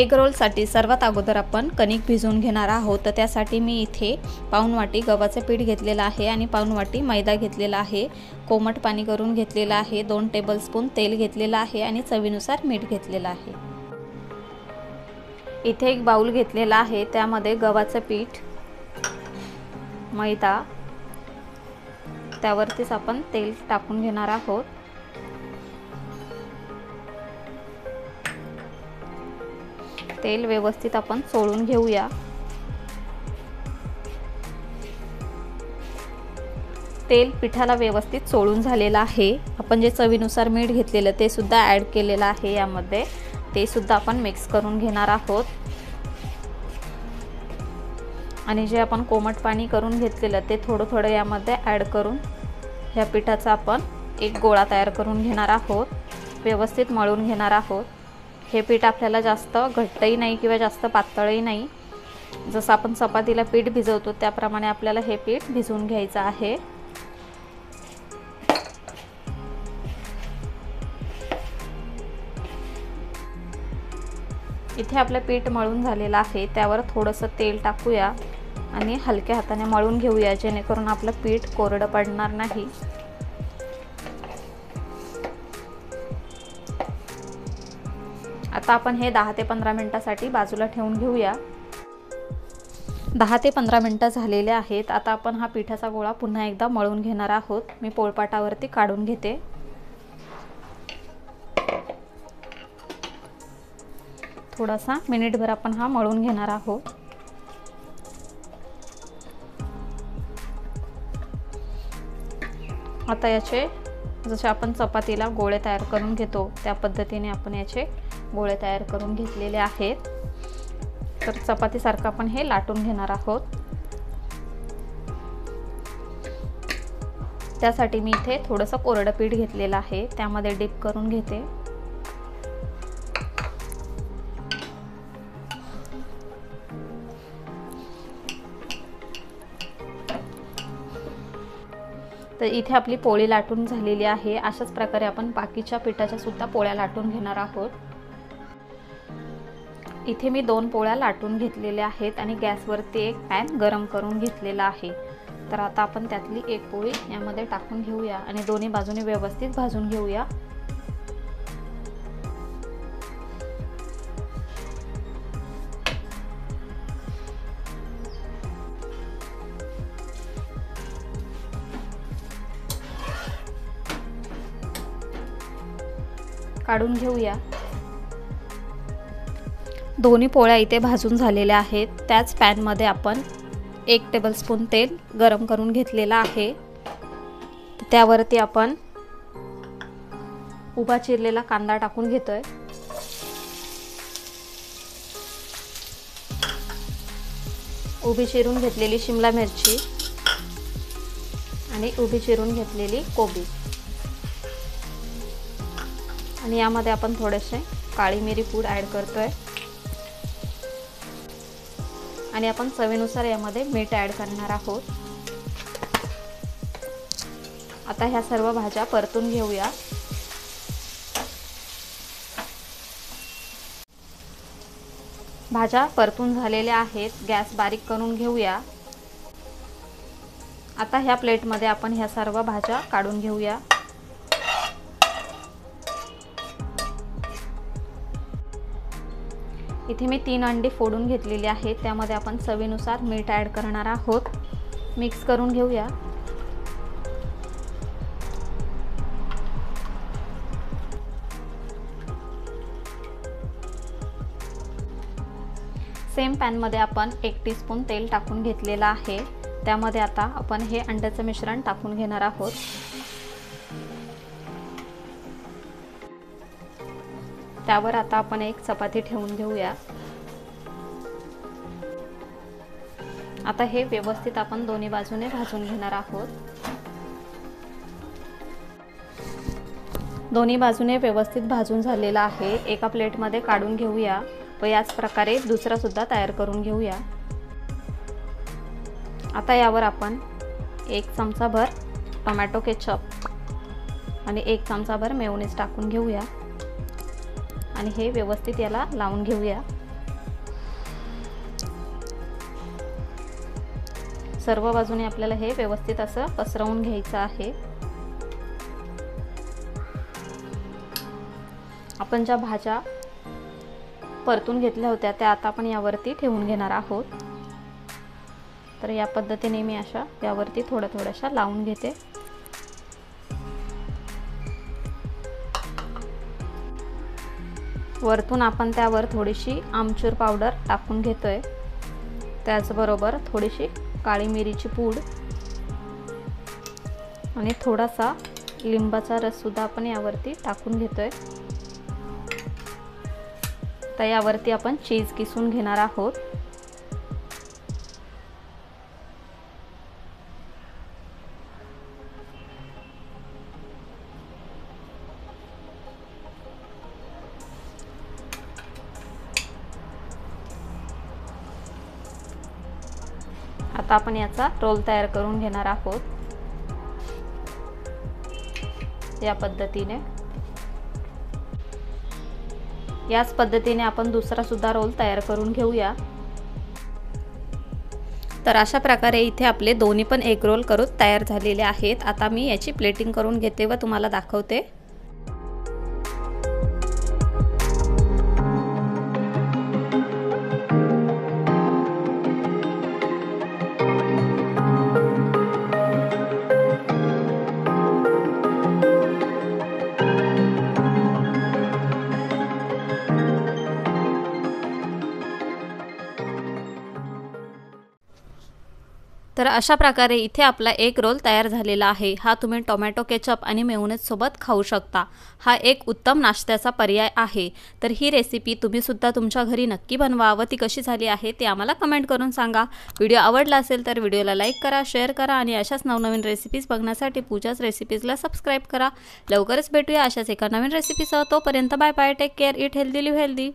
Egg रोलसाठी सर्वात अगोदर आपण कणिक भिजवून घेणार आहोत। तर त्यासाठी मी इथे पाऊण वाटी गव्हाचे पीठ घेतलेलं आहे आणि पाऊण वाटी मैदा घेतलेला आहे। कोमट पाणी करून घेतलेलं आहे। 2 टेबलस्पून तेल घेतलेलं आहे आणि चवीनुसार मीठ घेतलेलं आहे। इथे एक बाउल घेतलेला आहे, त्यामध्ये गव्हाचे पीठ, मैदा, त्यावरतीच आपण तेल टाकून घेणार आहोत। तेल व्यवस्थित आपण चोळून घेऊया। तेल पिठाला व्यवस्थित चोळून झालेलं आहे। आपण जे चवीनुसार मीठ घेतलेलं ते सुद्धा ॲड केलेलं आहे यामध्ये, ते सुद्धा आपण मिक्स करून घेणार आहोत। आणि जे आपण कोमट पाणी करून घेतलेलं ते थोडं थोडं यामध्ये ॲड करून ह्या पिठाचा आपण एक गोळा तयार करून घेणार आहोत। व्यवस्थित मळून घेणार आहोत। हे पीठ आपल्याला जास्त घट्टही नाही किंवा जास्त पातळही नाही, जसं आपण चपातीला पीठ भिजवतो त्याप्रमाणे आपल्याला हे पीठ भिजवून घ्यायचं आहे। इथे आपलं पीठ मळून झालेलं आहे, त्यावर थोडंसं तेल टाकूया आणि हलक्या हाताने मळून घेऊया, जेणेकरून आपलं पीठ कोरडं पडणार नाही। आता आपण हे 10 ते 15 मिनिटांसाठी बाजूला ठेवून घेऊया। 10 ते 15 मिनिटं झालेले आहेत। आता आपण हा पिठाचा गोळा पुन्हा एकदा मळून घेणार आहोत। मी पोळपाटावरती काढून घेते। थोडासा मिनिटभर आपण हा मळून घेणार आहोत। आता याचे जसे आपण चपातीला गोळे तयार करून घेतो त्या पद्धतीने आपण याचे गोळे तयार करून घेतलेले आहेत। तर चपातीसारखं आपण हे लाटून घेणार आहोत। त्यासाठी मी इथे थोडंसं कोरडं पीठ घेतलेलं आहे, त्यामध्ये डिप करून घेते। तर इथे आपली पोळी लाटून झालेली आहे। अशाच प्रकारे आपण बाकीच्या पिठाच्या सुद्धा पोळ्या लाटून घेणार आहोत। इथे मी 2 पोळ्या लाटून घेतलेल्या आहेत आणि गॅसवरती एक पॅन गरम करून घेतलेला आहे। तर आता आपण त्यातली एक पोळी यामध्ये टाकून घेऊया आणि दोन्ही बाजूने व्यवस्थित भाजून घेऊया। काढून घेऊया। दोन्ही पोळ्या इथे भाजून झालेल्या आहेत। त्याच पॅन मध्ये आपण 1 टेबलस्पून तेल गरम करून घेतलेला आहे। त्यावरती आपण उभा चिरलेला कांदा टाकून घेतोय। उभी चिरून घेतलेली शिमला मिरची आणि उभी चिरून घेतलेली कोबी, आणि यामध्ये आपण थोडेसे काळी मिरी पूड ॲड करतोय आणि आपण चवीनुसार यामध्ये मीठ ॲड करणार आहोत। आता ह्या सर्व भाज्या परतून घेऊया। भाज्या परतून झालेल्या आहेत। गॅस बारीक करून घेऊया। आता ह्या प्लेटमध्ये आपण ह्या सर्व भाज्या काढून घेऊया। इथे मी 3 अंडी फोडून घेतलेली आहेत, त्यामध्ये आपण चवीनुसार मीठ ॲड करणार आहोत। मिक्स करून घेऊया। सेम पॅन मध्ये आपण 1 टीस्पून तेल टाकून घेतलेला आहे। त्यामध्ये आता आपण हे अंड्याचं मिश्रण टाकून घेणार आहोत। त्यावर आता आपण एक चपाती ठेवून घेऊया। आता हे व्यवस्थित आपण दोन्ही बाजूने भाजून घेणार आहोत। दोन्ही बाजूने व्यवस्थित भाजून झालेला आहे। एका प्लेटमध्ये काढून घेऊया व याच प्रकारे दुसरा सुद्धा तयार करून घेऊया। आता यावर आपण 1 चमचाभर टोमॅटो केचप आणि 1 चमचाभर मेयोनीज टाकून घेऊया आणि हे व्यवस्थित याला लावून घेऊया। सर्व बाजूने आपल्याला हे व्यवस्थित असं पसरवून घ्यायचं आहे। आपण ज्या भाज्या परतून घेतल्या होत्या त्या आता आपण यावरती ठेवून घेणार आहोत। तर या पद्धतीने मी अशा यावरती थोड्याशा लावून घेते। वरतून आपण त्यावर थोडीशी आमचूर पावडर टाकून घेतोय, त्याचबरोबर थोडीशी काळी मिरीची पूड आणि थोडासा लिंबाचा रस सुद्धा आपण यावरती टाकून घेतोय। तर यावरती आपण चीज किसून घेणार आहोत। आता आपण याचा रोल तयार करून घेणार आहोत या पद्धतीने। याच पद्धतीने आपण दुसरा सुद्धा रोल तयार करून घेऊया। तर अशा प्रकारे इथे आपले दोन्ही पण एग रोल करून तयार झालेले आहेत। आता मी याची प्लेटिंग करून घेते व तुम्हाला दाखवते। तर अशा प्रकारे इथे आपला एग रोल तयार झालेला आहे। हा तुम्ही टोमॅटो केचप आणि मेयोनेज सोबत खाऊ शकता। हा एक उत्तम नाश्त्याचा पर्याय आहे। तर ही रेसिपी तुम्ही सुद्धा तुमच्या घरी नक्की बनवा व ती कशी झाली आहे ते आम्हाला कमेंट करून सांगा। व्हिडिओ आवडला असेल तर व्हिडिओला लाईक करा, शेअर करा आणि अशाच नवनवीन रेसिपीज बघण्यासाठी पूजाच रेसिपीजला सबस्क्राइब करा। लवकरच भेटूया अशाच एका नवीन रेसिपीसह। तोपर्यंत bye bye, take care, eat healthy, live healthy.